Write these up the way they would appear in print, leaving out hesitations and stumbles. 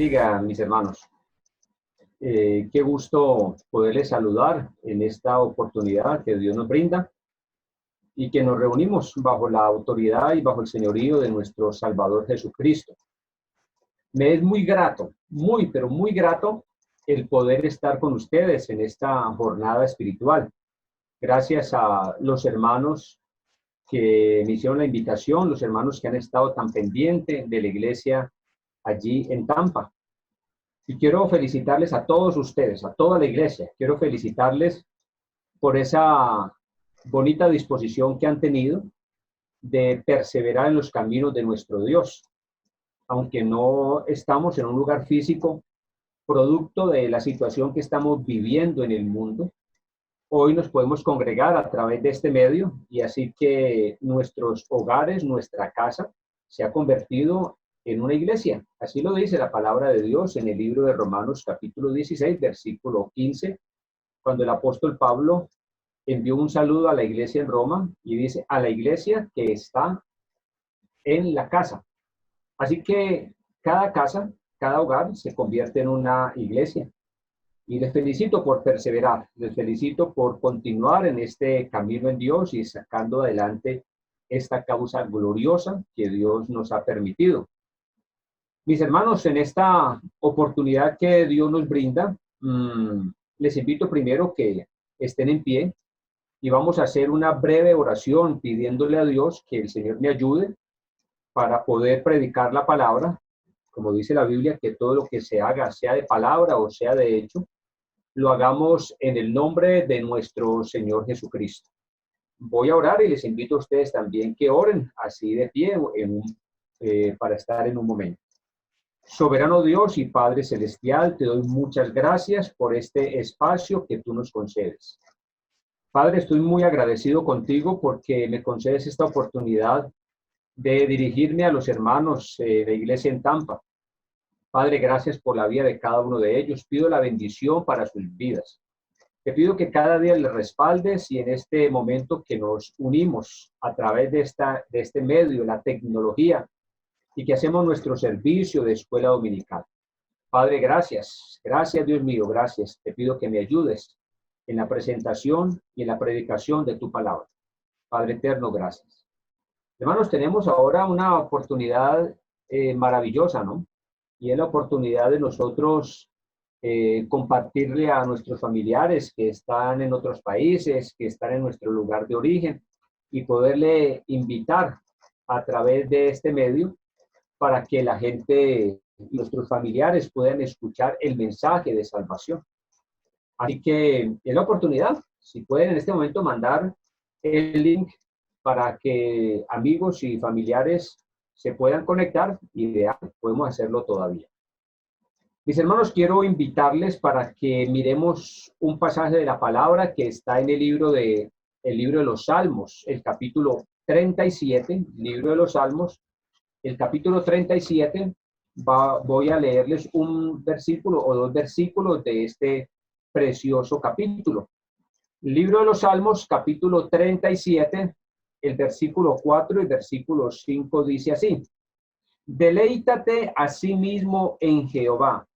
bendiga, mis hermanos. Qué gusto poderles saludar en esta oportunidad que Dios nos brinda y que nos reunimos bajo la autoridad y bajo el señorío de nuestro Salvador Jesucristo. Me es muy grato, pero muy grato el poder estar con ustedes en esta jornada espiritual. Gracias a los hermanos que me hicieron la invitación, los hermanos que han estado tan pendientes de la iglesia allí en Tampa. Y quiero felicitarles a todos ustedes, a toda la iglesia. Quiero felicitarles por esa bonita disposición que han tenido de perseverar en los caminos de nuestro Dios. Aunque no estamos en un lugar físico, producto de la situación que estamos viviendo en el mundo, hoy nos podemos congregar a través de este medio y así que nuestros hogares, nuestra casa, se ha convertido en una iglesia. Así lo dice la palabra de Dios en el libro de Romanos capítulo 16, versículo 15, cuando el apóstol Pablo envió un saludo a la iglesia en Roma y dice, a la iglesia que está en la casa. Así que cada casa, cada hogar se convierte en una iglesia. Y les felicito por perseverar, les felicito por continuar en este camino en Dios y sacando adelante esta causa gloriosa que Dios nos ha permitido. Mis hermanos, en esta oportunidad que Dios nos brinda, les invito primero que estén en pie y vamos a hacer una breve oración pidiéndole a Dios que el Señor me ayude para poder predicar la palabra. Como dice la Biblia, que todo lo que se haga, sea de palabra o sea de hecho, lo hagamos en el nombre de nuestro Señor Jesucristo. Voy a orar y les invito a ustedes también que oren así de pie para estar en un momento. Soberano Dios y Padre Celestial, te doy muchas gracias por este espacio que tú nos concedes. Padre, estoy muy agradecido contigo porque me concedes esta oportunidad de dirigirme a los hermanos de Iglesia en Tampa. Padre, gracias por la vida de cada uno de ellos. Pido la bendición para sus vidas. Te pido que cada día les respaldes y en este momento que nos unimos a través de este medio, la tecnología, y que hacemos nuestro servicio de escuela dominical. Padre, gracias. Gracias, Dios mío, gracias. Te pido que me ayudes en la presentación y en la predicación de tu palabra. Padre eterno, gracias. Hermanos, tenemos ahora una oportunidad maravillosa, ¿no? Y es la oportunidad de nosotros compartirle a nuestros familiares que están en otros países, que están en nuestro lugar de origen, y poderle invitar a través de este medio para que la gente, nuestros familiares puedan escuchar el mensaje de salvación. Así que es la oportunidad, si pueden en este momento mandar el link para que amigos y familiares se puedan conectar, ideal, podemos hacerlo todavía. Mis hermanos, quiero invitarles para que miremos un pasaje de la palabra que está en el libro de los Salmos, el capítulo 37, libro de los Salmos, el capítulo 37, voy a leerles un versículo o dos versículos de este precioso capítulo. Libro de los Salmos, capítulo 37, el versículo 4 y versículo 5 dice así: Deleítate a sí mismo en Jehová,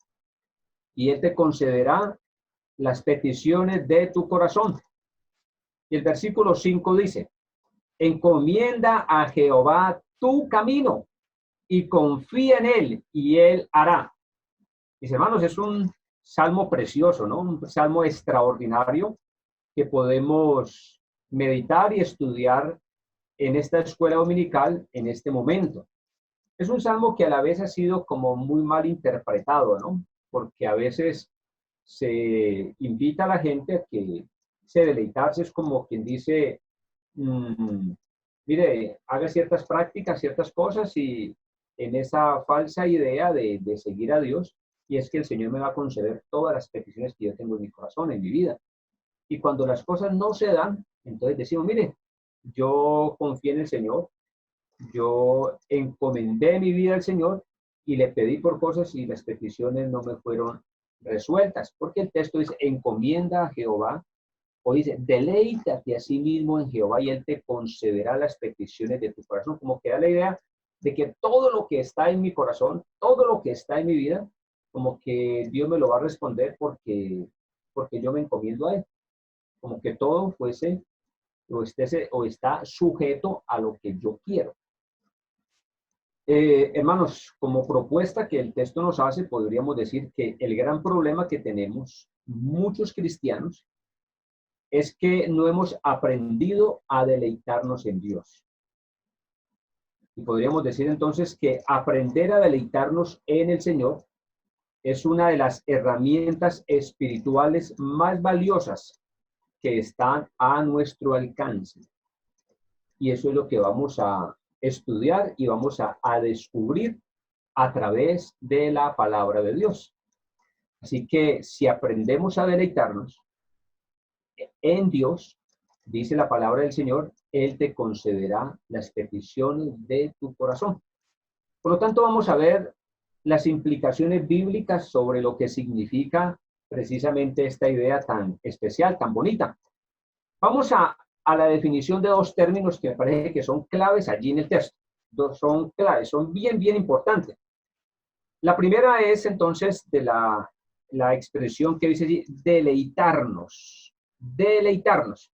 y él te concederá las peticiones de tu corazón. Y el versículo 5 dice: Encomienda a Jehová tu camino y confía en él, y él hará. Mis hermanos, es un salmo precioso, ¿no? Un salmo extraordinario que podemos meditar y estudiar en esta escuela dominical en este momento. Es un salmo que a la vez ha sido como muy mal interpretado, ¿no? Porque a veces se invita a la gente a que se deleitarse, es como quien dice, mire, haga ciertas prácticas, ciertas cosas y en esa falsa idea de seguir a Dios, y es que el Señor me va a conceder todas las peticiones que yo tengo en mi corazón, en mi vida. Y cuando las cosas no se dan, entonces decimos, mire, yo confié en el Señor, yo encomendé mi vida al Señor y le pedí por cosas y las peticiones no me fueron resueltas, porque el texto dice, encomienda a Jehová, o dice, deleítate a sí mismo en Jehová y él te concederá las peticiones de tu corazón, como que da la idea de que todo lo que está en mi corazón, todo lo que está en mi vida, como que Dios me lo va a responder porque yo me encomiendo a Él. Como que todo fuese o está sujeto a lo que yo quiero. Hermanos, como propuesta que el texto nos hace, podríamos decir que el gran problema que tenemos muchos cristianos es que no hemos aprendido a deleitarnos en Dios. Y podríamos decir entonces que aprender a deleitarnos en el Señor es una de las herramientas espirituales más valiosas que están a nuestro alcance. Y eso es lo que vamos a estudiar y vamos a descubrir a través de la palabra de Dios. Así que si aprendemos a deleitarnos en Dios, dice la palabra del Señor, Él te concederá las peticiones de tu corazón. Por lo tanto, vamos a ver las implicaciones bíblicas sobre lo que significa precisamente esta idea tan especial, tan bonita. Vamos a la definición de dos términos que me parece que son claves allí en el texto. Son claves, son bien importantes. La primera es entonces de la expresión que dice allí, deleitarnos. Deleitarnos.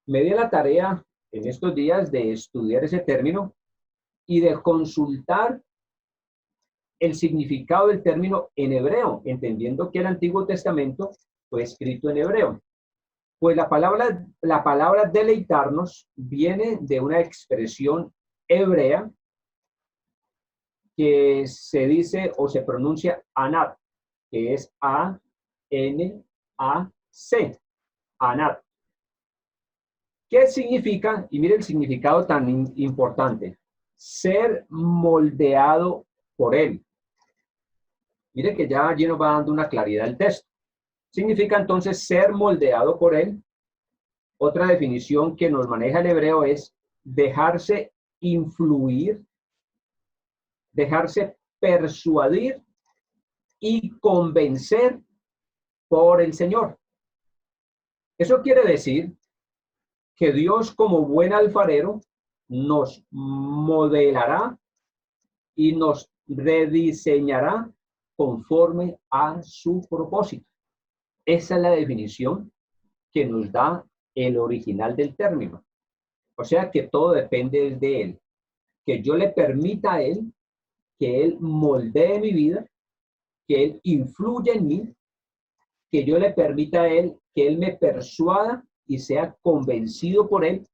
Me di la tarea en estos días de estudiar ese término y de consultar el significado del término en hebreo, entendiendo que el Antiguo Testamento fue escrito en hebreo. Pues la palabra deleitarnos viene de una expresión hebrea que se dice o se pronuncia anat, que es A-N-A-C, anat. ¿Qué significa? Y mire el significado tan importante. Ser moldeado por él. Mire que ya allí nos va dando una claridad el texto. Significa entonces ser moldeado por él. Otra definición que nos maneja el hebreo es dejarse influir, dejarse persuadir y convencer por el Señor. Eso quiere decir que Dios, como buen alfarero, nos modelará y nos rediseñará conforme a su propósito. Esa es la definición que nos da el original del término. O sea que todo depende de Él. Que yo le permita a Él que Él moldee mi vida, que Él influya en mí, que yo le permita a Él que Él me persuada y sea convencido por Él.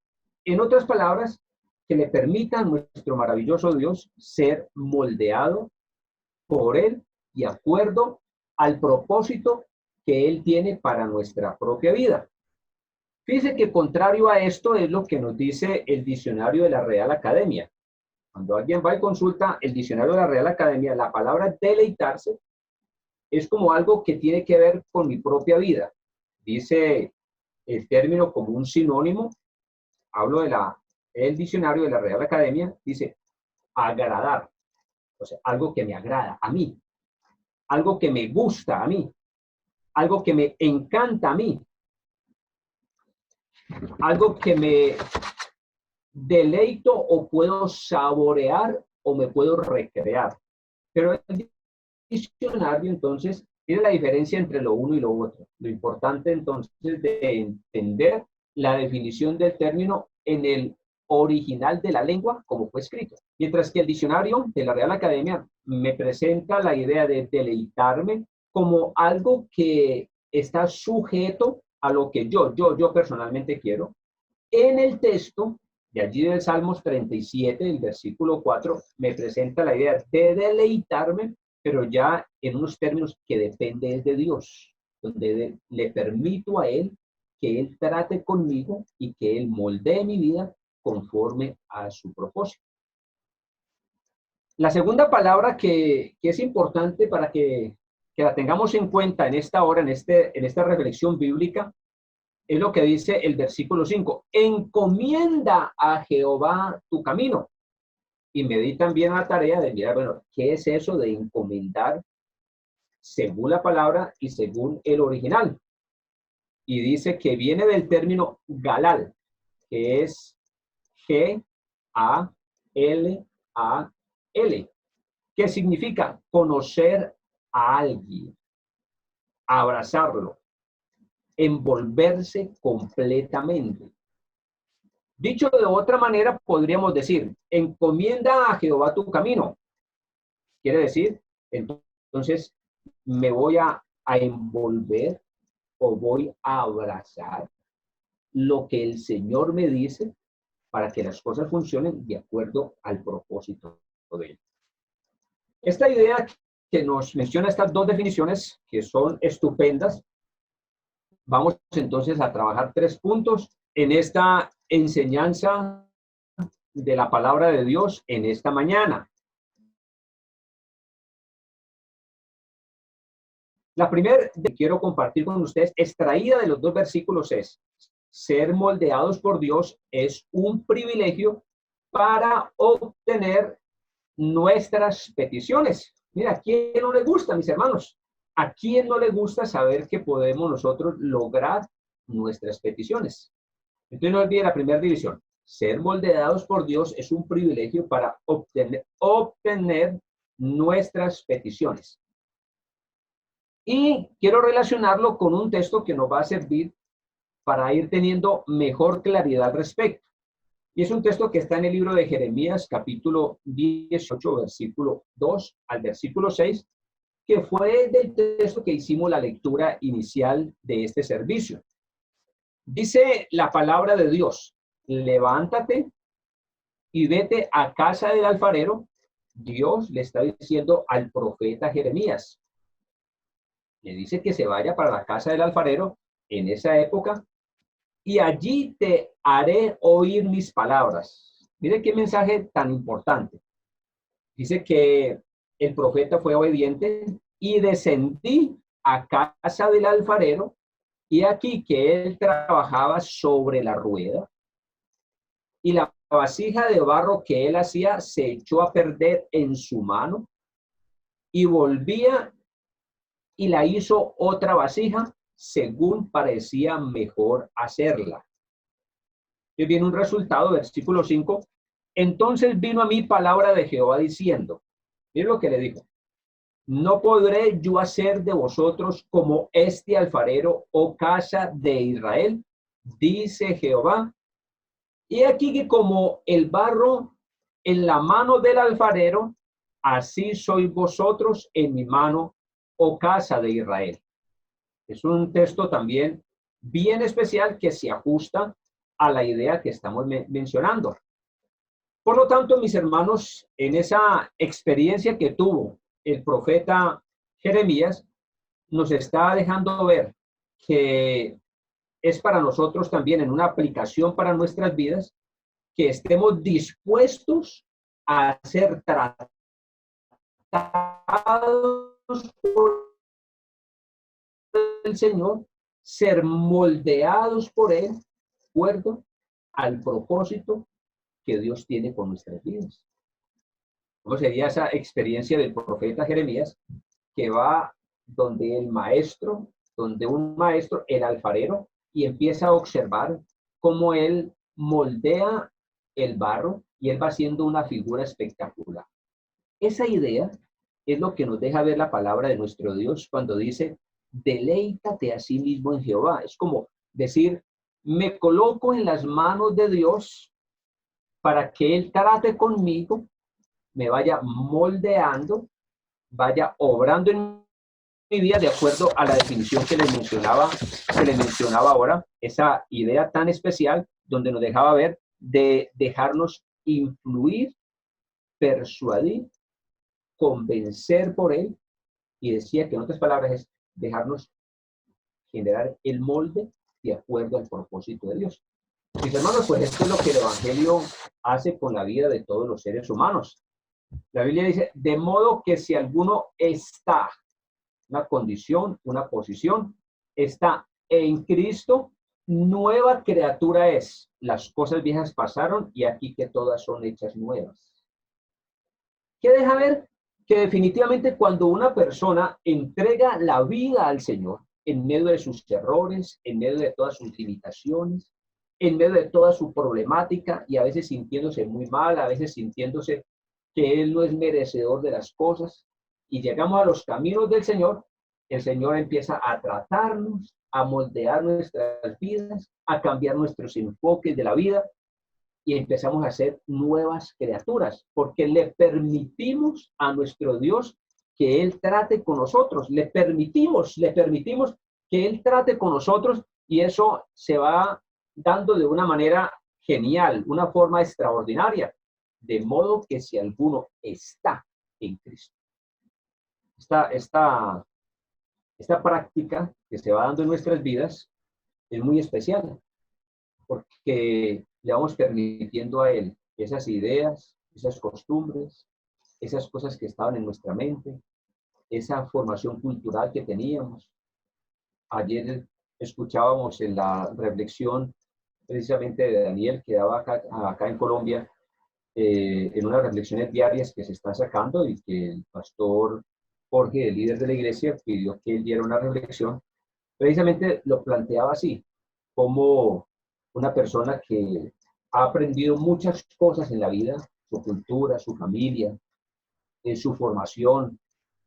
En otras palabras, que le permita a nuestro maravilloso Dios ser moldeado por Él y de acuerdo al propósito que Él tiene para nuestra propia vida. Fíjese que contrario a esto es lo que nos dice el diccionario de la Real Academia. Cuando alguien va y consulta el diccionario de la Real Academia, la palabra deleitarse es como algo que tiene que ver con mi propia vida. Dice el término como un sinónimo. Hablo el diccionario de la Real Academia, dice agradar. O sea, algo que me agrada a mí. Algo que me gusta a mí. Algo que me encanta a mí. Algo que me deleito o puedo saborear o me puedo recrear. Pero el diccionario, entonces, tiene la diferencia entre lo uno y lo otro. Lo importante, entonces, de entender la definición del término en el original de la lengua como fue escrito. Mientras que el diccionario de la Real Academia me presenta la idea de deleitarme como algo que está sujeto a lo que yo personalmente quiero. En el texto de allí del Salmos 37, el versículo 4, me presenta la idea de deleitarme, pero ya en unos términos que dependen de Dios, donde le permito a Él que Él trate conmigo y que Él moldee mi vida conforme a su propósito. La segunda palabra que es importante para que la tengamos en cuenta en esta hora, en esta reflexión bíblica, es lo que dice el versículo 5. Encomienda a Jehová tu camino. Y me di también la tarea de mirar, bueno, ¿qué es eso de encomendar según la palabra y según el original? Y dice que viene del término galal, que es G-A-L-A-L, que significa conocer a alguien, abrazarlo, envolverse completamente. Dicho de otra manera, podríamos decir, encomienda a Jehová tu camino. Quiere decir, entonces, me voy a envolver o voy a abrazar lo que el Señor me dice para que las cosas funcionen de acuerdo al propósito de Él. Esta idea que nos menciona estas dos definiciones, que son estupendas, vamos entonces a trabajar 3 puntos en esta enseñanza de la palabra de Dios en esta mañana. La primera que quiero compartir con ustedes, extraída de los 2 versículos, es: ser moldeados por Dios es un privilegio para obtener nuestras peticiones. Mira, ¿a quién no le gusta, mis hermanos? ¿A quién no le gusta saber que podemos nosotros lograr nuestras peticiones? Entonces no olvide la primera división. Ser moldeados por Dios es un privilegio para obtener nuestras peticiones. Y quiero relacionarlo con un texto que nos va a servir para ir teniendo mejor claridad al respecto. Y es un texto que está en el libro de Jeremías, capítulo 18, versículo 2 al versículo 6, que fue del texto que hicimos la lectura inicial de este servicio. Dice la palabra de Dios: levántate y vete a casa del alfarero. Dios le está diciendo al profeta Jeremías. Le dice que se vaya para la casa del alfarero en esa época, y allí te haré oír mis palabras. Mire qué mensaje tan importante. Dice que el profeta fue obediente y descendí a casa del alfarero, y aquí que él trabajaba sobre la rueda, y la vasija de barro que él hacía se echó a perder en su mano, y volvía y la hizo otra vasija según parecía mejor hacerla. Y viene un resultado, versículo 5. Entonces vino a mí palabra de Jehová diciendo, miren lo que le dijo: no podré yo hacer de vosotros como este alfarero, oh casa de Israel, dice Jehová. Y aquí que como el barro en la mano del alfarero, así sois vosotros en mi mano, oh casa de Israel. Es un texto también bien especial que se ajusta a la idea que estamos mencionando. Por lo tanto, mis hermanos, en esa experiencia que tuvo el profeta Jeremías, nos está dejando ver que es para nosotros también, en una aplicación para nuestras vidas, que estemos dispuestos a ser tratados por el Señor, ser moldeados por Él, de acuerdo al propósito que Dios tiene con nuestras vidas. ¿Cómo sería esa experiencia del profeta Jeremías, que va donde el maestro, donde un maestro, el alfarero, y empieza a observar cómo él moldea el barro y él va haciendo una figura espectacular? Esa idea es lo que nos deja ver la palabra de nuestro Dios cuando dice: deleítate a sí mismo en Jehová. Es como decir, me coloco en las manos de Dios para que Él trate conmigo, me vaya moldeando, vaya obrando en mi vida de acuerdo a la definición que les mencionaba ahora, esa idea tan especial donde nos dejaba ver de dejarnos influir, persuadir, convencer por Él, y decía que en otras palabras es dejarnos generar el molde de acuerdo al propósito de Dios. Mis hermanos, pues esto es lo que el Evangelio hace con la vida de todos los seres humanos. La Biblia dice: de modo que si alguno está, una condición, una posición, está en Cristo, nueva criatura es. Las cosas viejas pasaron y aquí que todas son hechas nuevas. ¿Qué deja ver? Que definitivamente cuando una persona entrega la vida al Señor, en medio de sus errores, en medio de todas sus limitaciones, en medio de toda su problemática, y a veces sintiéndose muy mal, a veces sintiéndose que Él no es merecedor de las cosas, y llegamos a los caminos del Señor, el Señor empieza a tratarnos, a moldear nuestras vidas, a cambiar nuestros enfoques de la vida y empezamos a ser nuevas criaturas, porque le permitimos a nuestro Dios que Él trate con nosotros, le permitimos que Él trate con nosotros y eso se va dando de una manera genial, una forma extraordinaria, de modo que si alguno está en Cristo. Esta práctica que se va dando en nuestras vidas es muy especial, porque le vamos permitiendo a Él esas ideas, esas costumbres, esas cosas que estaban en nuestra mente, esa formación cultural que teníamos. Ayer escuchábamos en la reflexión precisamente de Daniel, que daba acá en Colombia, en unas reflexiones diarias que se están sacando y que el pastor Jorge, el líder de la iglesia, pidió que él diera una reflexión. Precisamente lo planteaba así, como una persona que ha aprendido muchas cosas en la vida, su cultura, su familia, su formación,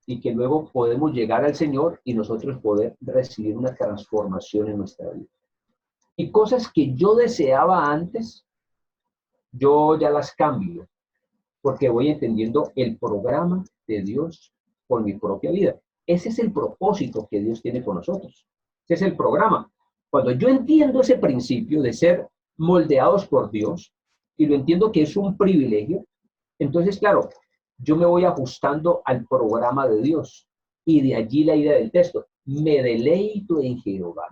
y que luego podemos llegar al Señor y nosotros poder recibir una transformación en nuestra vida. Y cosas que yo deseaba antes, yo ya las cambio, porque voy entendiendo el programa de Dios por mi propia vida. Ese es el propósito que Dios tiene con nosotros. Ese es el programa. Cuando yo entiendo ese principio de ser moldeados por Dios, y lo entiendo que es un privilegio, entonces, claro, yo me voy ajustando al programa de Dios. Y de allí la idea del texto. Me deleito en Jehová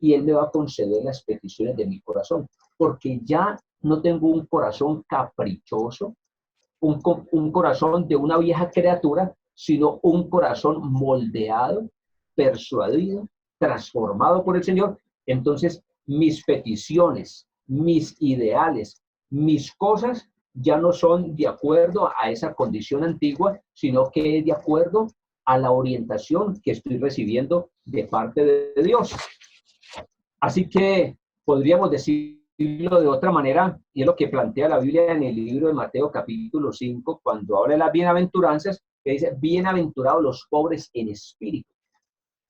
y Él me va a conceder las peticiones de mi corazón. Porque ya no tengo un corazón caprichoso, un corazón de una vieja criatura, sino un corazón moldeado, persuadido, transformado por el Señor. Entonces, mis peticiones, mis ideales, mis cosas ya no son de acuerdo a esa condición antigua, sino que es de acuerdo a la orientación que estoy recibiendo de parte de Dios. Así que podríamos decirlo de otra manera, y es lo que plantea la Biblia en el libro de Mateo capítulo 5, cuando habla de las bienaventuranzas, que dice, bienaventurados los pobres en espíritu.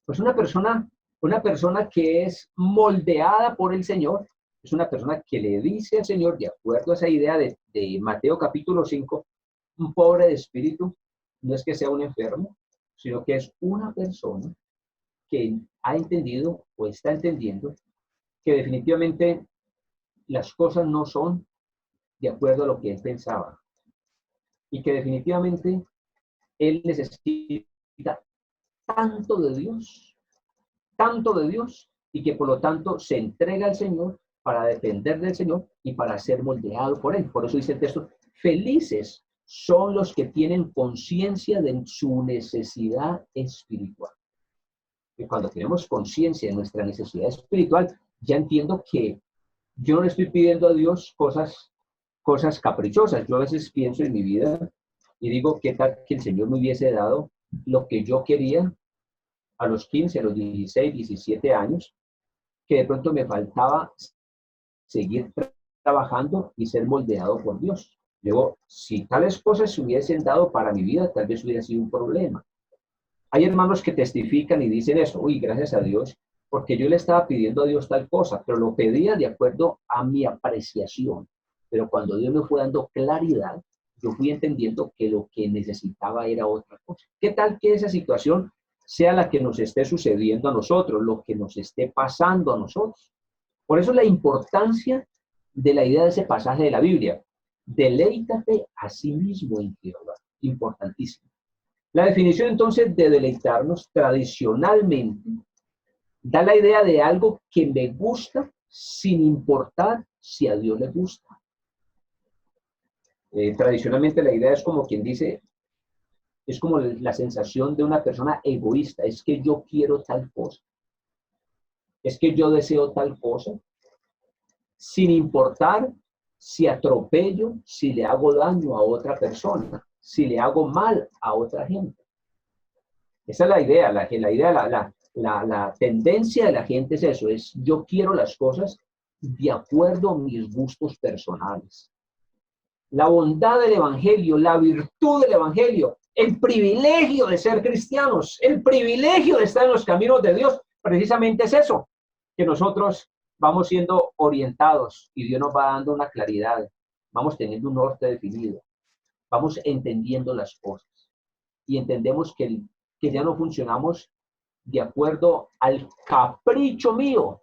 Pues una persona que es moldeada por el Señor, es una persona que le dice al Señor, de acuerdo a esa idea de Mateo capítulo 5, un pobre de espíritu no es que sea un enfermo, sino que es una persona que ha entendido o está entendiendo que definitivamente las cosas no son de acuerdo a lo que él pensaba y que definitivamente él necesita tanto de Dios, y que por lo tanto se entrega al Señor para depender del Señor y para ser moldeado por Él. Por eso dice el texto, felices son los que tienen conciencia de su necesidad espiritual. Y cuando tenemos conciencia de nuestra necesidad espiritual, ya entiendo que yo no le estoy pidiendo a Dios cosas caprichosas. Yo a veces pienso en mi vida y digo, ¿qué tal que el Señor me hubiese dado lo que yo quería a los 15, a los 16, 17 años, que de pronto me faltaba seguir trabajando y ser moldeado por Dios? Luego, si tales cosas se hubiesen dado para mi vida, tal vez hubiera sido un problema. Hay hermanos que testifican y dicen eso, uy, gracias a Dios, porque yo le estaba pidiendo a Dios tal cosa, pero lo pedía de acuerdo a mi apreciación. Pero cuando Dios me fue dando claridad, yo fui entendiendo que lo que necesitaba era otra cosa. ¿Qué tal que esa situación sea la que nos esté sucediendo a nosotros, lo que nos esté pasando a nosotros? Por eso la importancia de la idea de ese pasaje de la Biblia. Deleítate a sí mismo en Jehová. Importantísimo. La definición entonces de deleitarnos tradicionalmente da la idea de algo que me gusta sin importar si a Dios le gusta. Tradicionalmente la idea es como quien dice, es como la sensación de una persona egoísta, es que yo quiero tal cosa, es que yo deseo tal cosa, sin importar si atropello, si le hago daño a otra persona, si le hago mal a otra gente. Esa es la idea, la tendencia de la gente es eso, es yo quiero las cosas de acuerdo a mis gustos personales. La bondad del Evangelio, la virtud del Evangelio, El privilegio de ser cristianos, el privilegio de estar en los caminos de Dios, precisamente es eso, que nosotros vamos siendo orientados y Dios nos va dando una claridad, vamos teniendo un norte definido, vamos entendiendo las cosas y entendemos que ya no funcionamos de acuerdo al capricho mío,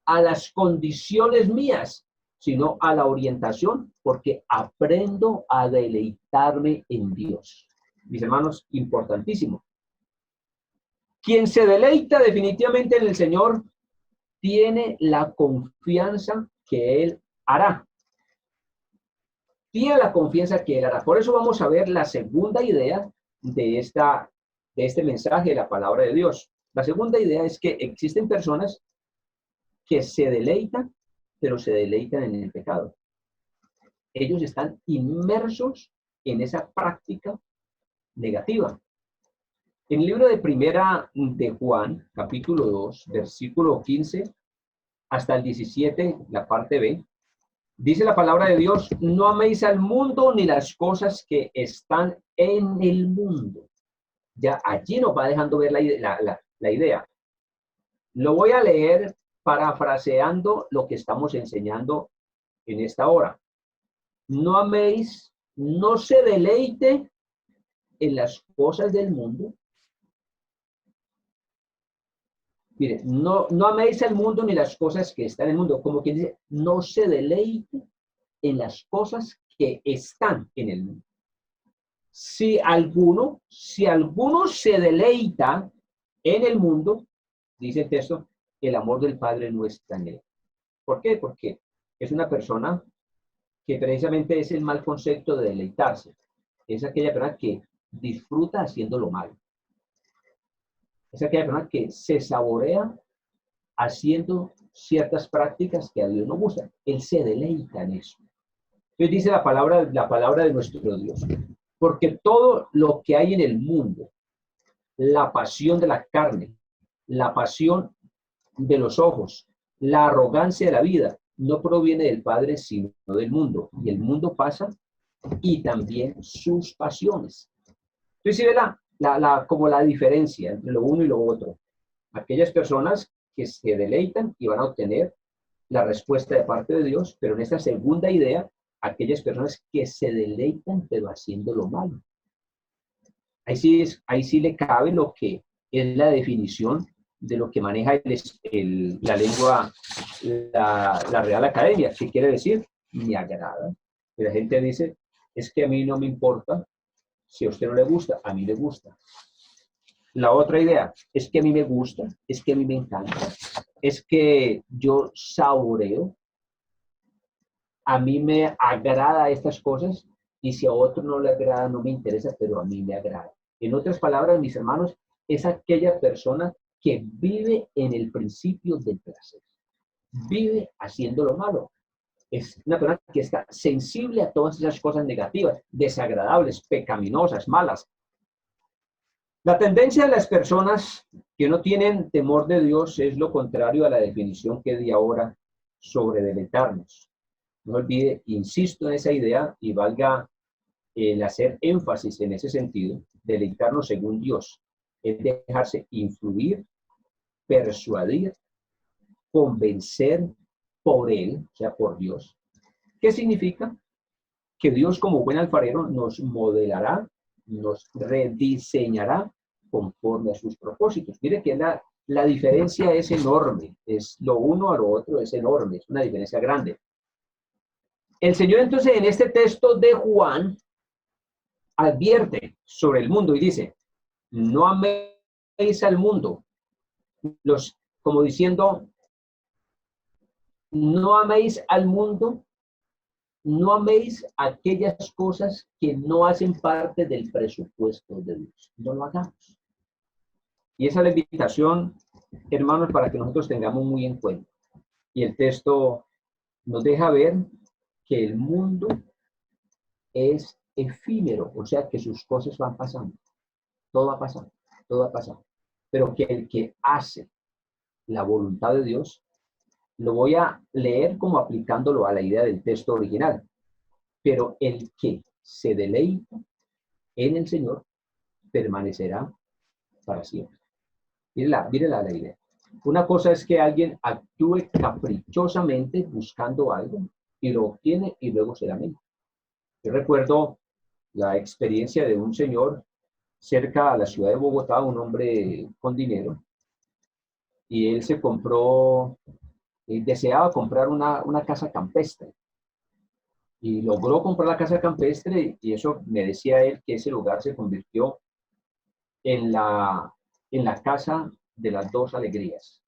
a las condiciones mías, sino a la orientación, porque aprendo a deleitarme en Dios. Mis hermanos, importantísimo. Quien se deleita definitivamente en el Señor tiene la confianza que Él hará. Tiene la confianza que Él hará. Por eso vamos a ver la segunda idea de este mensaje de la palabra de Dios. La segunda idea es que existen personas que se deleitan, pero se deleitan en el pecado. Ellos están inmersos en esa práctica negativa. En el libro de Primera de Juan, capítulo 2, versículo 15 hasta el 17, la parte B, dice la palabra de Dios: no améis al mundo ni las cosas que están en el mundo. Ya allí nos va dejando ver la idea. Lo voy a leer parafraseando lo que estamos enseñando en esta hora. No améis, no se deleite en las cosas del mundo. Mire, no améis al mundo ni las cosas que están en el mundo. Como quien dice, no se deleite en las cosas que están en el mundo. Si alguno se deleita en el mundo, dice el texto, el amor del Padre no está en él. ¿Por qué? Porque es una persona que precisamente es el mal concepto de deleitarse. Es aquella persona que disfruta haciendo lo malo. Es aquella persona que se saborea haciendo ciertas prácticas que a Dios no gustan. Él se deleita en eso. Entonces dice la palabra de nuestro Dios. Porque todo lo que hay en el mundo, la pasión de la carne, la pasión de los ojos, la arrogancia de la vida, no proviene del Padre, sino del mundo. Y el mundo pasa y también sus pasiones. Entonces, ¿sí ve como la diferencia entre lo uno y lo otro? Aquellas personas que se deleitan y van a obtener la respuesta de parte de Dios, pero en esta segunda idea, aquellas personas que se deleitan pero haciendo lo malo. Ahí sí le cabe lo que es la definición de lo que maneja la lengua, la Real Academia. ¿Qué quiere decir? Me agrada. Y la gente dice, es que a mí no me importa, si a usted no le gusta, a mí le gusta. La otra idea, es que a mí me gusta, es que a mí me encanta, es que yo saboreo, a mí me agrada estas cosas, y si a otro no le agrada, no me interesa, pero a mí me agrada. En otras palabras, mis hermanos, es aquella persona que vive en el principio del placer. Vive haciendo lo malo. Es una persona que está sensible a todas esas cosas negativas, desagradables, pecaminosas, malas. La tendencia de las personas que no tienen temor de Dios es lo contrario a la definición que di ahora sobre deleitarnos. No olvide, insisto en esa idea y valga el hacer énfasis en ese sentido, deleitarnos según Dios, es dejarse influir, persuadir, convencer por Él, o sea, por Dios. ¿Qué significa? Que Dios, como buen alfarero, nos modelará, nos rediseñará conforme a sus propósitos. Mire que la diferencia es enorme, es lo uno a lo otro es enorme, es una diferencia grande. El Señor entonces en este texto de Juan advierte sobre el mundo y dice, no améis al mundo, como diciendo, no améis al mundo, no améis aquellas cosas que no hacen parte del presupuesto de Dios. No lo hagamos. Y esa es la invitación, hermanos, para que nosotros tengamos muy en cuenta. Y el texto nos deja ver que el mundo es efímero, o sea que sus cosas van pasando. Todo va pasando, todo va pasando. Pero que el que hace la voluntad de Dios, lo voy a leer como aplicándolo a la idea del texto original. Pero el que se deleita en el Señor permanecerá para siempre. Mire la idea. Una cosa es que alguien actúe caprichosamente buscando algo y lo obtiene y luego se lamenta. Yo recuerdo la experiencia de un señor cerca a la ciudad de Bogotá, un hombre con dinero, y él se compró, deseaba comprar una casa campestre. Y logró comprar la casa campestre y eso me decía él que ese lugar se convirtió en la casa de las dos alegrías.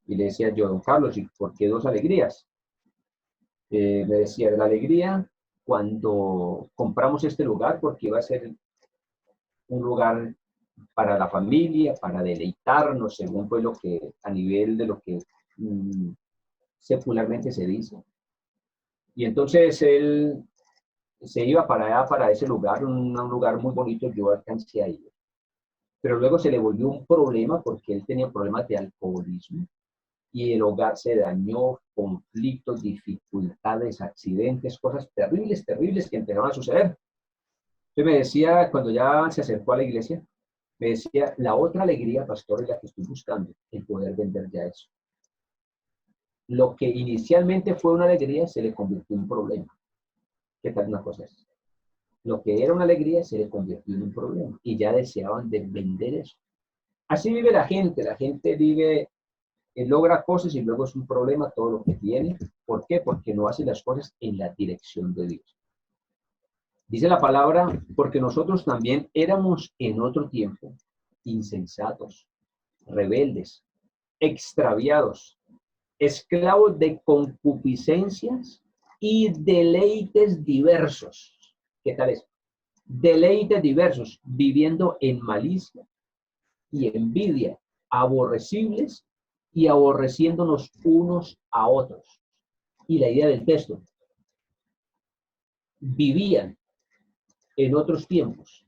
Y le decía yo, don Carlos, ¿y por qué dos alegrías? Me decía, la alegría cuando compramos este lugar porque iba a ser un lugar para la familia, para deleitarnos, según fue lo que, a nivel de lo que secularmente se dice. Y entonces él se iba para allá, para ese lugar, un lugar muy bonito, yo alcancé a ir. Pero luego se le volvió un problema porque él tenía problemas de alcoholismo y el hogar se dañó, conflictos, dificultades, accidentes, cosas terribles, terribles que empezaron a suceder. Entonces me decía, cuando ya se acercó a la iglesia, me decía, la otra alegría, pastor, es la que estoy buscando, el poder vender ya eso. Lo que inicialmente fue una alegría se le convirtió en un problema. ¿Qué tal una cosa es? Lo que era una alegría se le convirtió en un problema y ya deseaban de vender eso. Así vive la gente vive, logra cosas y luego es un problema todo lo que tiene. ¿Por qué? Porque no hace las cosas en la dirección de Dios. Dice la palabra, porque nosotros también éramos en otro tiempo insensatos, rebeldes, extraviados, esclavos de concupiscencias y deleites diversos. ¿Qué tal es? Deleites diversos, viviendo en malicia y envidia, aborrecibles y aborreciéndonos unos a otros. Y la idea del texto, vivían en otros tiempos,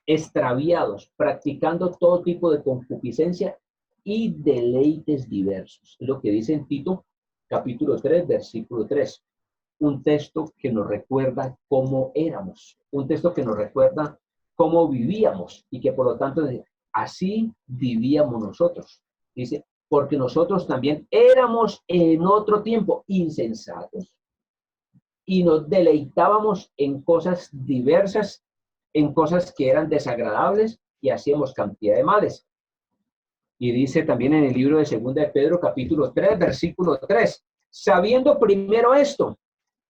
extraviados, practicando todo tipo de concupiscencia y deleites diversos. Es lo que dice en Tito, capítulo 3, versículo 3. Un texto que nos recuerda cómo éramos, un texto que nos recuerda cómo vivíamos y que por lo tanto así vivíamos nosotros. Dice, porque nosotros también éramos en otro tiempo insensatos y nos deleitábamos en cosas diversas, en cosas que eran desagradables y hacíamos cantidad de males. Y dice también en el libro de 2 de Pedro, capítulo 3, versículo 3, sabiendo primero esto,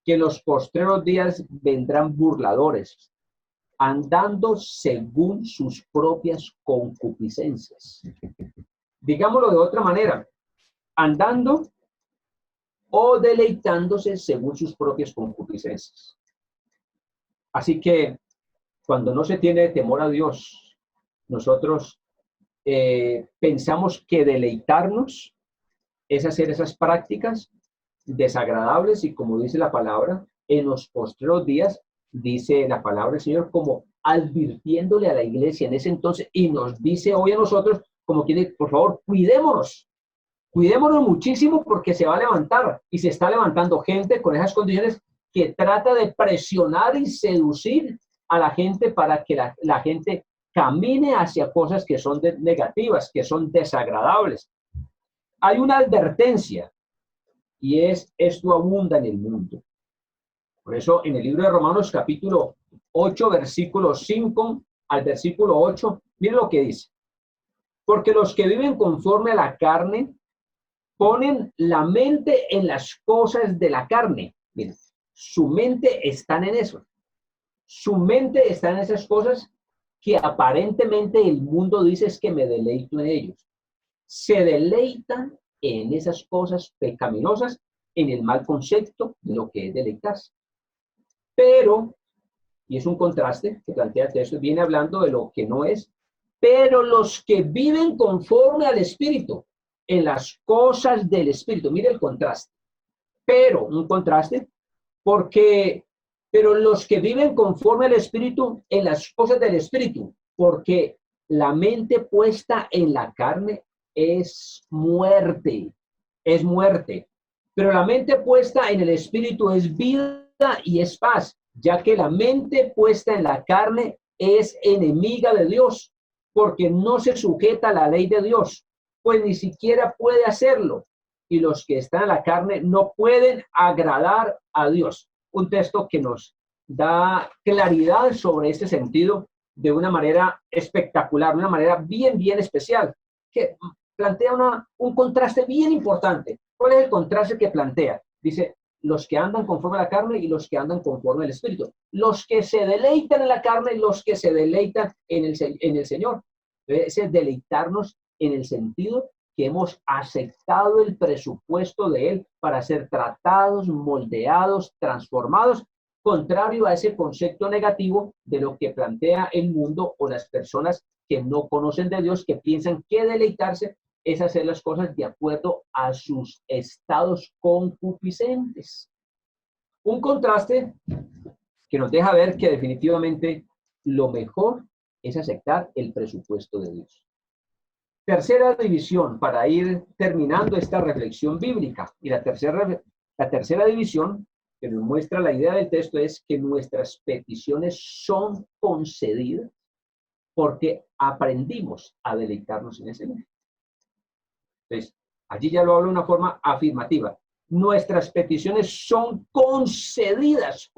que en los postreros días vendrán burladores, andando según sus propias concupiscencias. Digámoslo de otra manera, andando o deleitándose según sus propias concupiscencias. Así que cuando no se tiene temor a Dios, nosotros pensamos que deleitarnos es hacer esas prácticas desagradables y como dice la palabra, en los postreros días, dice la palabra del Señor como advirtiéndole a la iglesia en ese entonces y nos dice hoy a nosotros como quiere, por favor, cuidémonos muchísimo porque se va a levantar y se está levantando gente con esas condiciones que trata de presionar y seducir a la gente para que la gente camine hacia cosas que son negativas, que son desagradables. Hay una advertencia y esto abunda en el mundo. Por eso en el libro de Romanos capítulo 8, versículo 5 al versículo 8, miren lo que dice. Porque los que viven conforme a la carne ponen la mente en las cosas de la carne. Miren, su mente está en eso. Su mente está en esas cosas que aparentemente el mundo dice es que me deleito en ellos. Se deleitan en esas cosas pecaminosas, en el mal concepto de lo que es deleitarse. Pero, y es un contraste que plantea el texto, viene hablando de lo que no es, pero los que viven conforme al Espíritu, en las cosas del Espíritu, mire el contraste, pero, un contraste, pero los que viven conforme al Espíritu, en las cosas del Espíritu, porque la mente puesta en la carne es muerte, pero la mente puesta en el Espíritu es vida y es paz, ya que la mente puesta en la carne es enemiga de Dios, porque no se sujeta a la ley de Dios, pues ni siquiera puede hacerlo. Y los que están en la carne no pueden agradar a Dios. Un texto que nos da claridad sobre este sentido de una manera espectacular, de una manera bien especial, que plantea un contraste bien importante. ¿Cuál es el contraste que plantea? Dice, los que andan conforme a la carne y los que andan conforme al Espíritu. Los que se deleitan en la carne y los que se deleitan en el Señor. Ese deleitarnos en el sentido que hemos aceptado el presupuesto de Él para ser tratados, moldeados, transformados, contrario a ese concepto negativo de lo que plantea el mundo o las personas que no conocen de Dios, que piensan que deleitarse es hacer las cosas de acuerdo a sus estados concupiscentes. Un contraste que nos deja ver que definitivamente lo mejor es aceptar el presupuesto de Dios. Tercera división, para ir terminando esta reflexión bíblica. Y la tercera división que nos muestra la idea del texto es que nuestras peticiones son concedidas porque aprendimos a deleitarnos en el Señor. Entonces, allí ya lo hablo de una forma afirmativa. Nuestras peticiones son concedidas,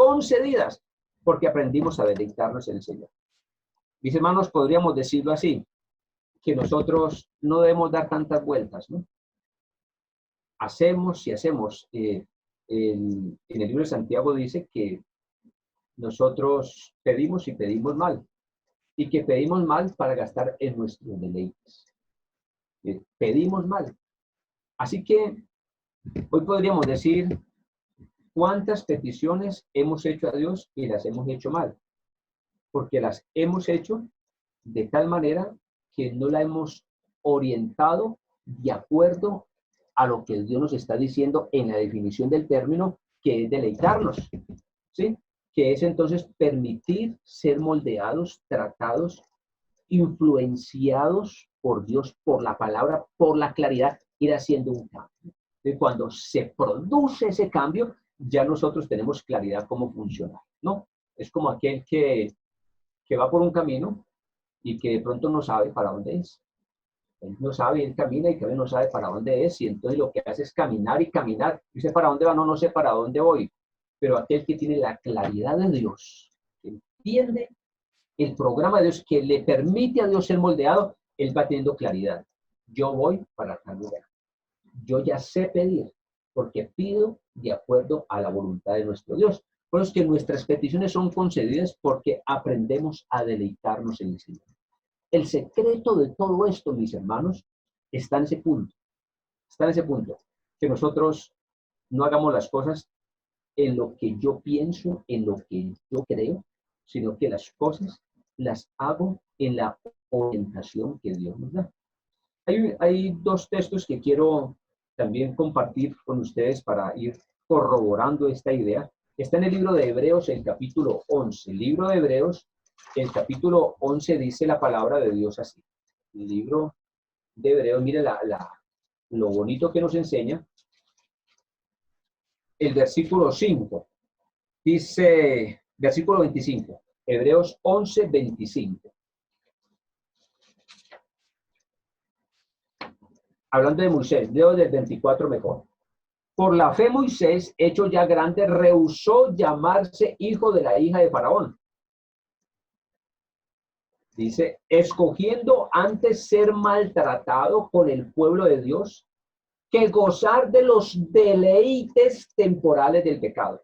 porque aprendimos a deleitarnos en el Señor. Mis hermanos, podríamos decirlo así, que nosotros no debemos dar tantas vueltas, ¿no? Hacemos y hacemos. En el libro de Santiago dice que nosotros pedimos y pedimos mal, y que pedimos mal para gastar en nuestros deleites. Pedimos mal. Así que hoy podríamos decir cuántas peticiones hemos hecho a Dios y las hemos hecho mal, porque las hemos hecho de tal manera que no la hemos orientado de acuerdo a lo que Dios nos está diciendo en la definición del término, que es deleitarnos, ¿sí? Que es entonces permitir ser moldeados, tratados, influenciados por Dios, por la palabra, por la claridad, ir haciendo un cambio. Y cuando se produce ese cambio, ya nosotros tenemos claridad cómo funciona, ¿no? Es como aquel que va por un camino y que de pronto no sabe para dónde es. Él no sabe, él camina y no sabe para dónde es, y entonces lo que hace es caminar y caminar. Dice, ¿para dónde va? No, no sé para dónde voy. Pero aquel que tiene la claridad de Dios, que entiende el programa de Dios, que le permite a Dios ser moldeado, él va teniendo claridad. Yo voy para tal lugar. Yo ya sé pedir, porque pido de acuerdo a la voluntad de nuestro Dios. Por eso es que nuestras peticiones son concedidas porque aprendemos a deleitarnos en el Señor. El secreto de todo esto, mis hermanos, está en ese punto. Está en ese punto. Que nosotros no hagamos las cosas en lo que yo pienso, en lo que yo creo, sino que las cosas las hago en la orientación que Dios nos da. Hay dos textos que quiero también compartir con ustedes para ir corroborando esta idea. Está en el libro de Hebreos, el capítulo 11. El libro de Hebreos, el capítulo 11 dice la palabra de Dios así. El libro de Hebreos, mire lo bonito que nos enseña. El versículo 5 dice, versículo 25, Hebreos 11, 25. Hablando de Moisés, leo del 24 mejor. Por la fe Moisés, hecho ya grande, rehusó llamarse hijo de la hija de Faraón. Dice, escogiendo antes ser maltratado con el pueblo de Dios que gozar de los deleites temporales del pecado.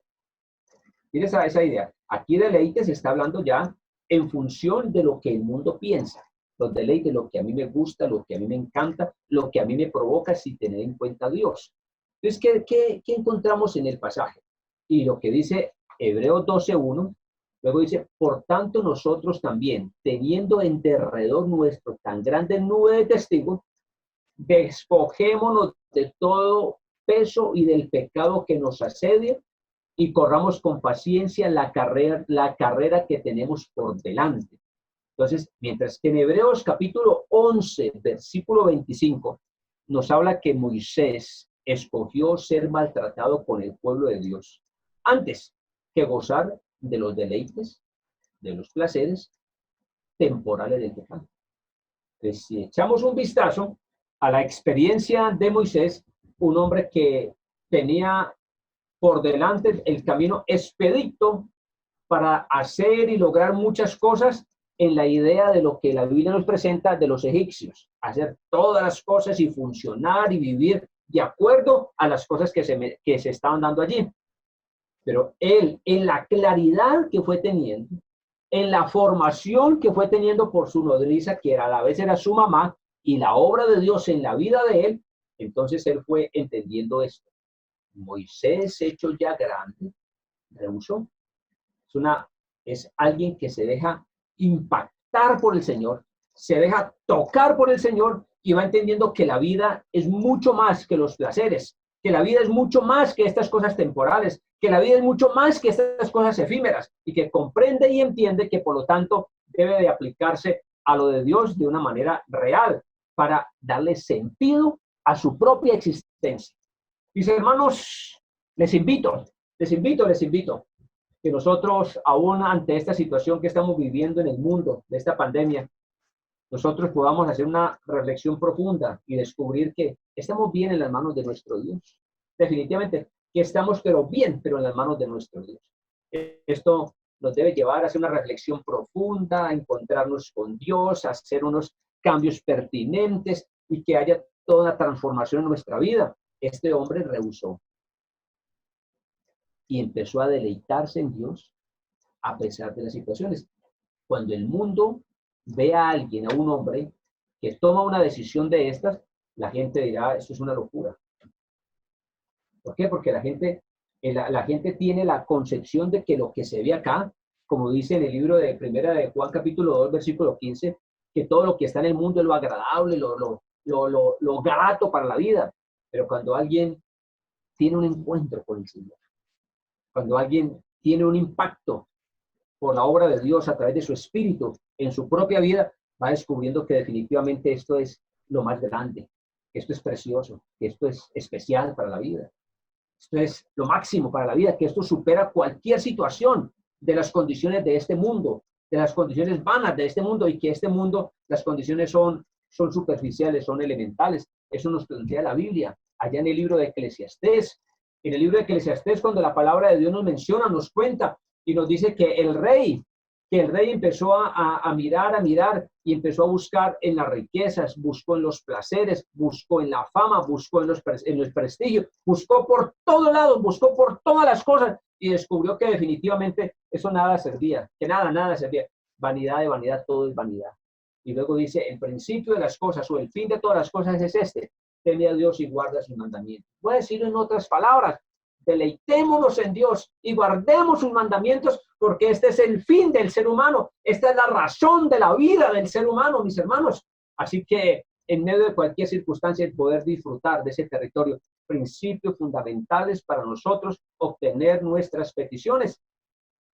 Mire esa idea. Aquí deleites se está hablando ya en función de lo que el mundo piensa. Los deleites, lo que a mí me gusta, lo que a mí me encanta, lo que a mí me provoca sin tener en cuenta a Dios. Entonces, ¿qué encontramos en el pasaje? Y lo que dice Hebreos 12:1, luego dice, por tanto nosotros también, teniendo en derredor nuestro tan grande nube de testigos, despojémonos de todo peso y del pecado que nos asedia y corramos con paciencia la carrera que tenemos por delante. Entonces, mientras que en Hebreos capítulo 11, versículo 25, nos habla que Moisés escogió ser maltratado con el pueblo de Dios antes que gozar de los deleites, de los placeres temporales del pecado. Entonces, si echamos un vistazo a la experiencia de Moisés, un hombre que tenía por delante el camino expedito para hacer y lograr muchas cosas en la idea de lo que la Biblia nos presenta de los egipcios, hacer todas las cosas y funcionar y vivir de acuerdo a las cosas que se estaban dando allí. Pero él, en la claridad que fue teniendo, en la formación que fue teniendo por su nodriza, que a la vez era su mamá, y la obra de Dios en la vida de él, entonces él fue entendiendo esto. Moisés, hecho ya grande, rehusó. Es alguien que se deja impactar por el Señor, se deja tocar por el Señor y va entendiendo que la vida es mucho más que los placeres, que la vida es mucho más que estas cosas temporales, que la vida es mucho más que estas cosas efímeras y que comprende y entiende que por lo tanto debe de aplicarse a lo de Dios de una manera real para darle sentido a su propia existencia. Mis hermanos, les invito que nosotros, aún ante esta situación que estamos viviendo en el mundo, de esta pandemia, nosotros podamos hacer una reflexión profunda y descubrir que estamos bien en las manos de nuestro Dios. Definitivamente que estamos, pero bien, pero en las manos de nuestro Dios. Esto nos debe llevar a hacer una reflexión profunda, a encontrarnos con Dios, a hacer unos cambios pertinentes y que haya toda una transformación en nuestra vida. Este hombre rehusó y empezó a deleitarse en Dios a pesar de las situaciones. Cuando el mundo ve a alguien, a un hombre, que toma una decisión de estas, la gente dirá, eso es una locura. ¿Por qué? Porque la gente tiene la concepción de que lo que se ve acá, como dice en el libro de Primera de Juan, capítulo 2, versículo 15, que todo lo que está en el mundo es lo agradable, lo grato para la vida. Pero cuando alguien tiene un encuentro con el Señor, cuando alguien tiene un impacto por la obra de Dios a través de su espíritu en su propia vida, va descubriendo que definitivamente esto es lo más grande, que esto es precioso, que esto es especial para la vida. Esto es lo máximo para la vida, que esto supera cualquier situación de las condiciones de este mundo, de las condiciones vanas de este mundo, y que este mundo, las condiciones son superficiales, son elementales. Eso nos plantea la Biblia, allá en el libro de Eclesiastés. En el libro de Eclesiastés, cuando la palabra de Dios nos menciona, nos cuenta y nos dice que el rey empezó a mirar y empezó a buscar en las riquezas, buscó en los placeres, buscó en la fama, buscó en el prestigio, buscó por todos lados, buscó por todas las cosas y descubrió que definitivamente eso nada servía, que nada servía. Vanidad de vanidad, todo es vanidad. Y luego dice, el principio de las cosas o el fin de todas las cosas es este: teme a Dios y guarda sus mandamientos. Voy a decirlo en otras palabras: deleitémonos en Dios y guardemos sus mandamientos, porque este es el fin del ser humano. Esta es la razón de la vida del ser humano, mis hermanos. Así que en medio de cualquier circunstancia, el poder disfrutar de ese territorio, principios fundamentales para nosotros obtener nuestras peticiones.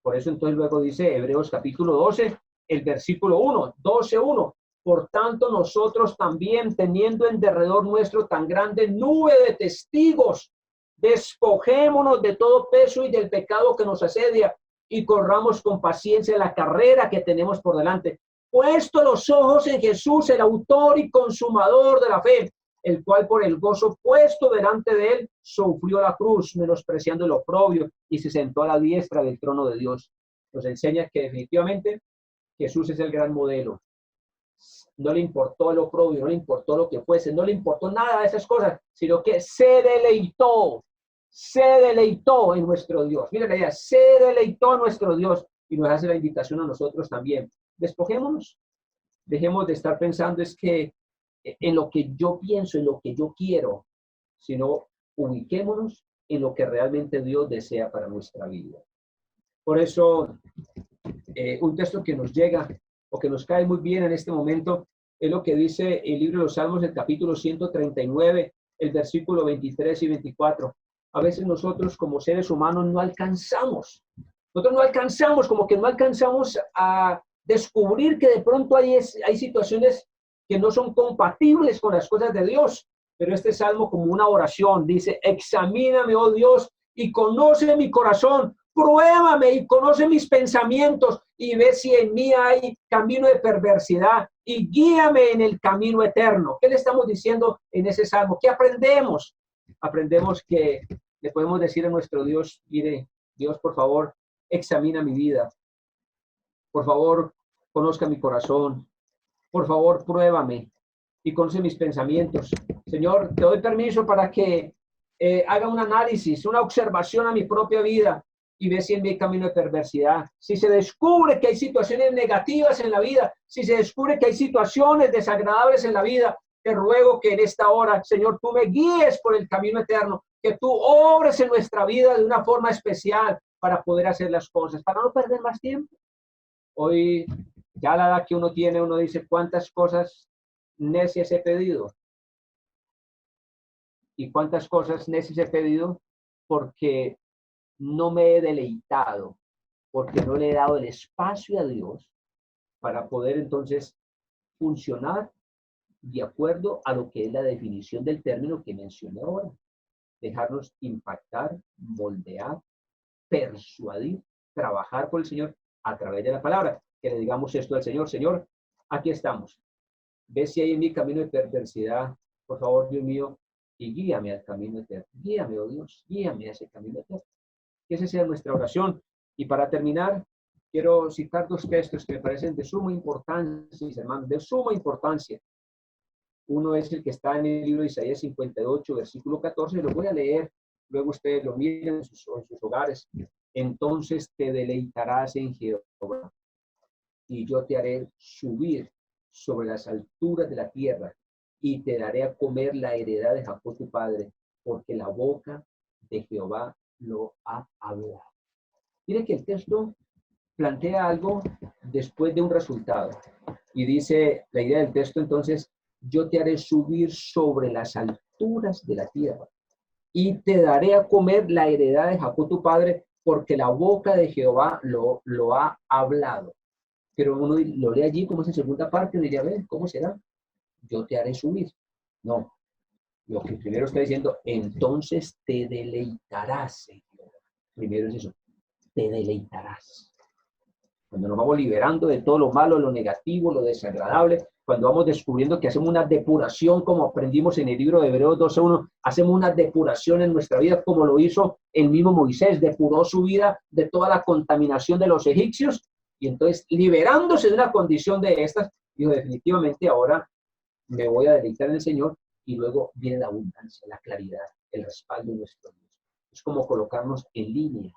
Por eso entonces luego dice Hebreos capítulo 12, el versículo 1, 12:1. Por tanto, nosotros también, teniendo en derredor nuestro tan grande nube de testigos, despojémonos de todo peso y del pecado que nos asedia y corramos con paciencia la carrera que tenemos por delante, puesto los ojos en Jesús, el autor y consumador de la fe, el cual por el gozo puesto delante de él sufrió la cruz, menospreciando el oprobio, y se sentó a la diestra del trono de Dios. Nos enseña que definitivamente Jesús es el gran modelo. No le importó el oprobio, no le importó lo que fuese, no le importó nada de esas cosas, sino que se deleitó en nuestro Dios. Mira la idea, se deleitó en nuestro Dios, y nos hace la invitación a nosotros también. Despojémonos, dejemos de estar pensando es que en lo que yo pienso, en lo que yo quiero, sino ubiquémonos en lo que realmente Dios desea para nuestra vida. Por eso, un texto que nos llega o que nos cae muy bien en este momento es lo que dice el libro de los Salmos, el capítulo 139, el versículo 23 y 24. A veces nosotros como seres humanos no alcanzamos, como que no alcanzamos a descubrir que de pronto hay situaciones que no son compatibles con las cosas de Dios. Pero este salmo, como una oración, dice: examíname, oh Dios, y conoce mi corazón, pruébame y conoce mis pensamientos y ve si en mí hay camino de perversidad y guíame en el camino eterno. ¿Qué le estamos diciendo en ese salmo? ¿Qué aprendemos? Aprendemos que le podemos decir a nuestro Dios, mire, Dios, por favor, examina mi vida. Por favor, conozca mi corazón. Por favor, pruébame y conoce mis pensamientos. Señor, te doy permiso para que haga un análisis, una observación a mi propia vida y ve si en mi camino de perversidad. Si se descubre que hay situaciones negativas en la vida, si se descubre que hay situaciones desagradables en la vida, te ruego que en esta hora, Señor, tú me guíes por el camino eterno, que tú obres en nuestra vida de una forma especial para poder hacer las cosas, para no perder más tiempo. Hoy, ya a la edad que uno tiene, uno dice, ¿cuántas cosas necias he pedido? ¿Y cuántas cosas necias he pedido? Porque no me he deleitado, porque no le he dado el espacio a Dios para poder entonces funcionar de acuerdo a lo que es la definición del término que mencioné ahora. Dejarnos impactar, moldear, persuadir, trabajar por el Señor a través de la palabra. Que le digamos esto al Señor: Señor, aquí estamos. Ve si hay en mi camino de perversidad, por favor, Dios mío, y guíame al camino eterno. Guíame, oh Dios, guíame a ese camino eterno. Que esa sea nuestra oración. Y para terminar, quiero citar dos textos que me parecen de suma importancia, mis hermanos, de suma importancia. Uno es el que está en el libro de Isaías 58, versículo 14, y lo voy a leer, luego ustedes lo miren en sus hogares. Entonces te deleitarás en Jehová, y yo te haré subir sobre las alturas de la tierra, y te daré a comer la heredad de Jacob tu padre, porque la boca de Jehová lo ha hablado. Miren que el texto plantea algo después de un resultado, y dice la idea del texto entonces: yo te haré subir sobre las alturas de la tierra y te daré a comer la heredad de Jacob tu padre, porque la boca de Jehová lo ha hablado. Pero uno lo lee allí como esa segunda parte, diría, a ver, ¿cómo será? Yo te haré subir. No, lo que primero está diciendo, entonces te deleitarás en Jehová. Primero es eso, te deleitarás. Cuando nos vamos liberando de todo lo malo, lo negativo, lo desagradable, cuando vamos descubriendo que hacemos una depuración, como aprendimos en el libro de Hebreos 12:1, hacemos una depuración en nuestra vida, como lo hizo el mismo Moisés, depuró su vida de toda la contaminación de los egipcios, y entonces, liberándose de una condición de estas, dijo, definitivamente ahora me voy a deleitar en el Señor, y luego viene la abundancia, la claridad, el respaldo de nuestro Dios. Es como colocarnos en línea,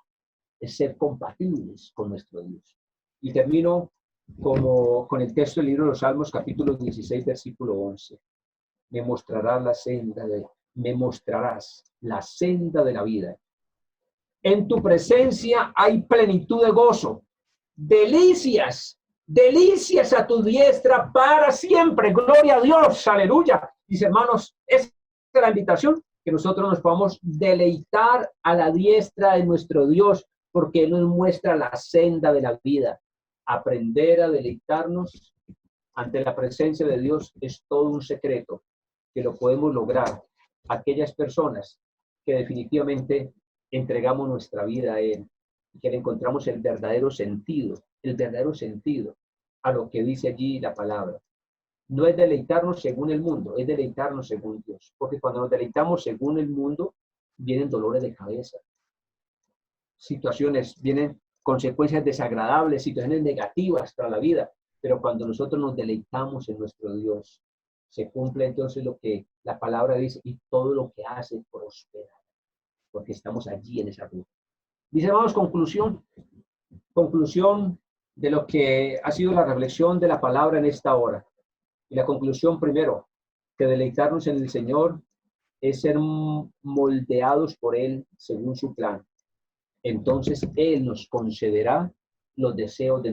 es ser compatibles con nuestro Dios. Y termino con el texto del libro de los Salmos, capítulo 16, versículo 11. Me mostrarás la senda de la vida. En tu presencia hay plenitud de gozo, delicias a tu diestra para siempre. Gloria a Dios, aleluya. Mis hermanos, esa es la invitación, que nosotros nos podamos deleitar a la diestra de nuestro Dios, porque Él nos muestra la senda de la vida. Aprender a deleitarnos ante la presencia de Dios es todo un secreto que lo podemos lograr aquellas personas que definitivamente entregamos nuestra vida a Él y que le encontramos el verdadero sentido a lo que dice allí la palabra. No es deleitarnos según el mundo, es deleitarnos según Dios, porque cuando nos deleitamos según el mundo, vienen dolores de cabeza, situaciones, vienen consecuencias desagradables, situaciones negativas para la vida, pero cuando nosotros nos deleitamos en nuestro Dios, se cumple entonces lo que la palabra dice, y todo lo que hace prospera, porque estamos allí en esa ruta. Dice, hermanos, conclusión de lo que ha sido la reflexión de la palabra en esta hora. Y la conclusión primero, que deleitarnos en el Señor es ser moldeados por Él según su plan. Entonces Él nos concederá los deseos de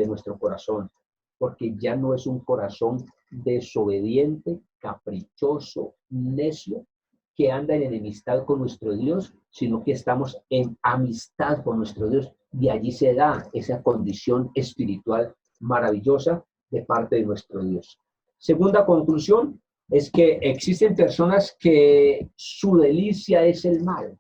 nuestro corazón, porque ya no es un corazón desobediente, caprichoso, necio, que anda en enemistad con nuestro Dios, sino que estamos en amistad con nuestro Dios. Y allí se da esa condición espiritual maravillosa de parte de nuestro Dios. Segunda conclusión es que existen personas que su delicia es el mal.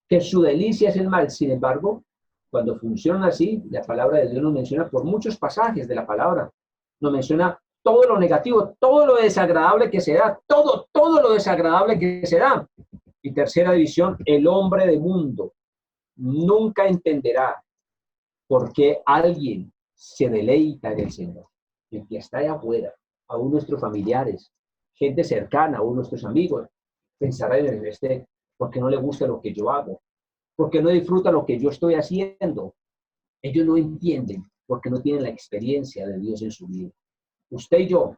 que su delicia es el mal. Sin embargo, cuando funciona así, la palabra de Dios nos menciona por muchos pasajes de la palabra, nos menciona todo lo negativo, todo lo desagradable que se da, todo lo desagradable que se da. Y tercera división, el hombre de mundo nunca entenderá por qué alguien se deleita en el Señor. El que está allá afuera, aún nuestros familiares, gente cercana, aún nuestros amigos, pensará en porque no le gusta lo que yo hago, porque no disfruta lo que yo estoy haciendo. Ellos no entienden porque no tienen la experiencia de Dios en su vida. Usted y yo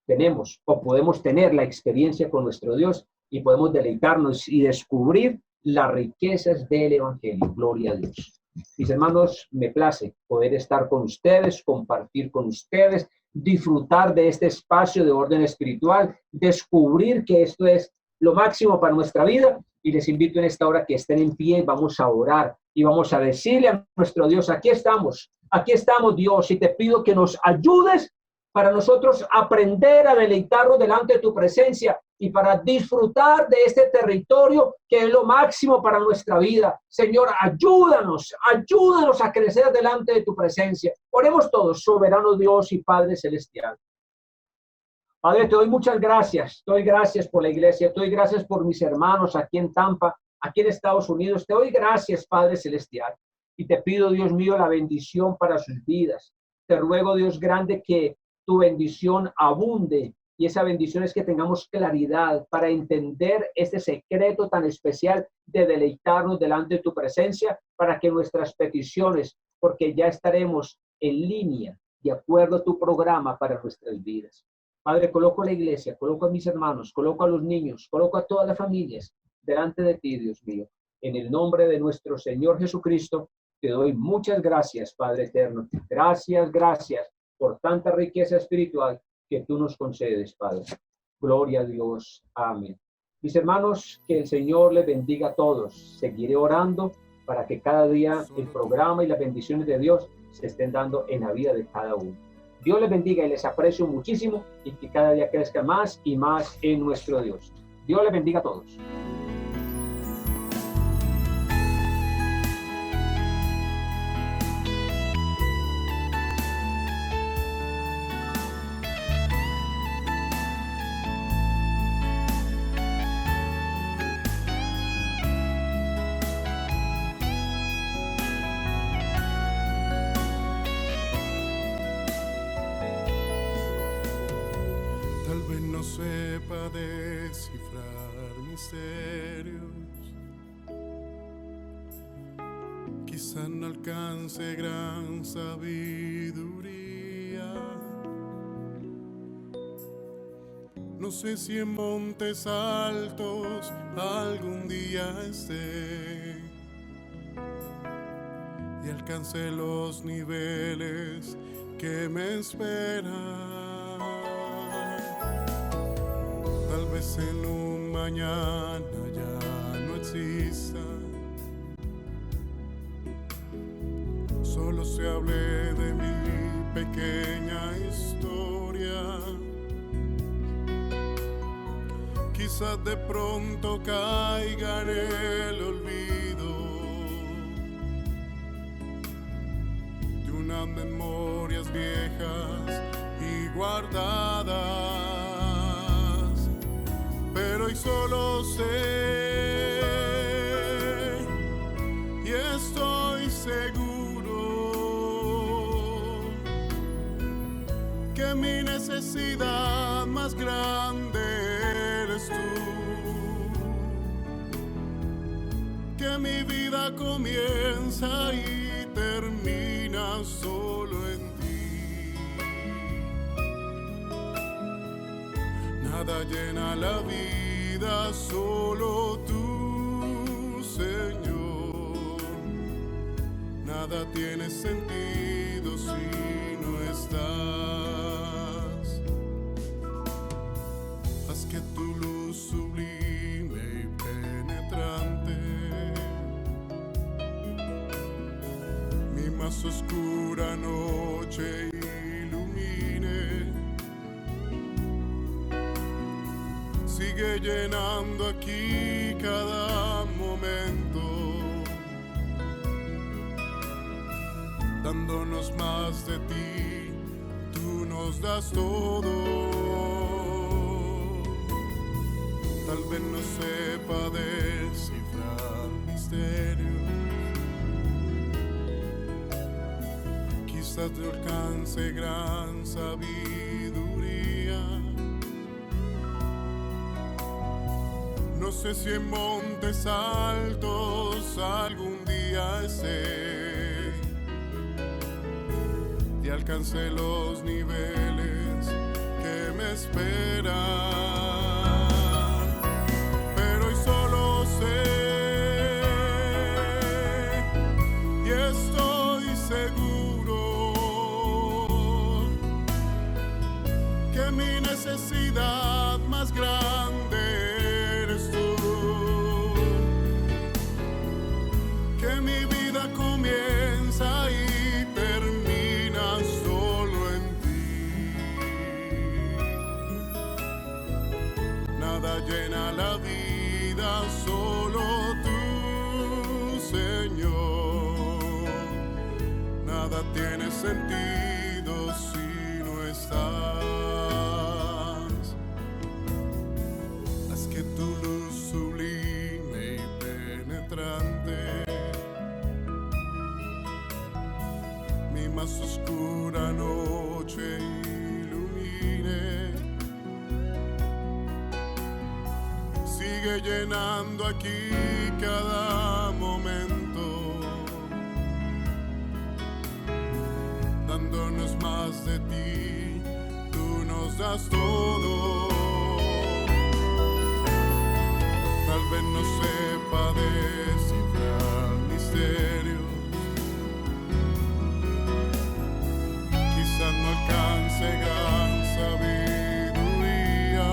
tenemos o podemos tener la experiencia con nuestro Dios y podemos deleitarnos y descubrir las riquezas del Evangelio. Gloria a Dios. Mis hermanos, me place poder estar con ustedes, compartir con ustedes, disfrutar de este espacio de orden espiritual, descubrir que esto es lo máximo para nuestra vida. Y les invito en esta hora que estén en pie, vamos a orar y vamos a decirle a nuestro Dios, aquí estamos Dios, y te pido que nos ayudes para nosotros aprender a deleitarnos delante de tu presencia y para disfrutar de este territorio que es lo máximo para nuestra vida. Señor, ayúdanos a crecer delante de tu presencia. Oremos todos, soberano Dios y Padre Celestial. Padre, te doy muchas gracias. Te doy gracias por la iglesia. Te doy gracias por mis hermanos aquí en Tampa, aquí en Estados Unidos. Te doy gracias, Padre Celestial. Y te pido, Dios mío, la bendición para sus vidas. Te ruego, Dios grande, que tu bendición abunde. Y esa bendición es que tengamos claridad para entender este secreto tan especial de deleitarnos delante de tu presencia, para que nuestras peticiones, porque ya estaremos en línea, de acuerdo a tu programa para nuestras vidas. Padre, coloco a la iglesia, coloco a mis hermanos, coloco a los niños, coloco a todas las familias delante de ti, Dios mío. En el nombre de nuestro Señor Jesucristo, te doy muchas gracias, Padre eterno. Gracias por tanta riqueza espiritual que tú nos concedes, Padre. Gloria a Dios. Amén. Mis hermanos, que el Señor les bendiga a todos. Seguiré orando para que cada día el programa y las bendiciones de Dios se estén dando en la vida de cada uno. Dios les bendiga y les aprecio muchísimo y que cada día crezca más y más en nuestro Dios. Dios les bendiga a todos. Sepa descifrar misterios, quizá no alcance gran sabiduría. No sé si en montes altos algún día esté y alcance los niveles que me esperan. Tal vez en un mañana ya no exista, solo se hable de mi pequeña historia. Quizás de pronto caiga en el olvido de unas memorias viejas y guardadas. Pero hoy solo sé y estoy seguro que mi necesidad más grande eres tú, que mi vida comienza y termina solo en ti. Nada llena la vida, solo tú, Señor. Nada tiene sentido si no estás. Haz que tu luz sublime y penetrante mi más oscura noche ilumine. Sigue llenando aquí cada momento dándonos más de ti, tú nos das todo. Tal vez no sepa descifrar misterios, quizás te alcance gran sabiduría. No sé si en montes altos algún día esté y alcance los niveles que me esperan, pero hoy solo sé y estoy seguro que mi necesidad más grande eres tú, que mi vida comienza y termina solo en ti. Nada llena la vida, solo tú, Señor. Nada tiene sentido si no estás. Haz que tu luz sublime y penetrante mi más oscura noche ilumine. Sigue llenando aquí cada momento, dándonos más de ti, tú nos das todo. Tal vez no sepa descifrar misterios, quizás no alcance gran sabiduría.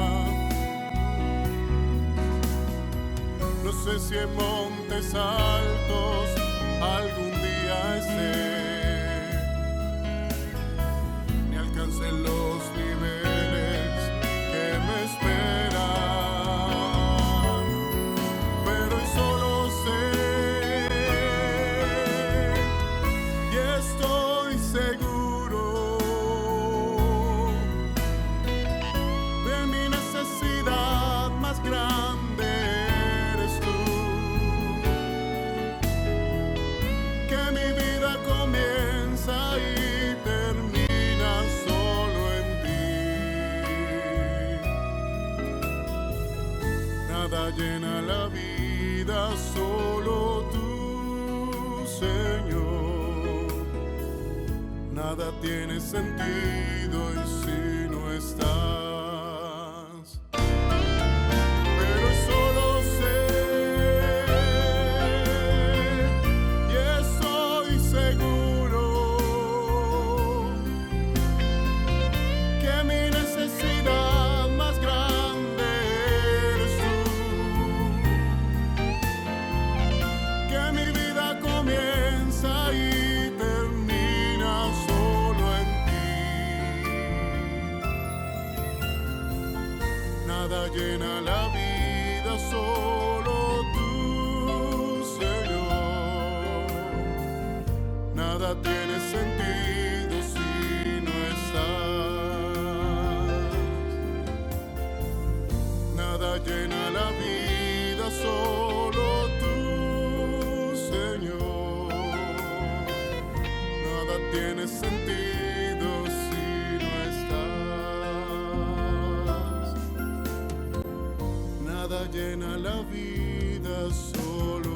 No sé si en montes altos algún día esté, ni alcance los niveles que me esperan, pero hoy solo sé y estoy seguro de mi necesidad más grande eres tú, que mi vida comienza y termina solo en ti. Nada llena la vida, solo tú, Señor. Nada tiene sentido y si no estás, pero solo sé y estoy seguro que mi necesidad más grande eres tú, que mi vida comienza y termina solo en ti. Nada llena la vida, solo tú, Señor. Nada tiene sentido si no estás. Nada llena la vida, solo tú, Señor. Nada tiene sentido si no estás. Nada llena la vida, solo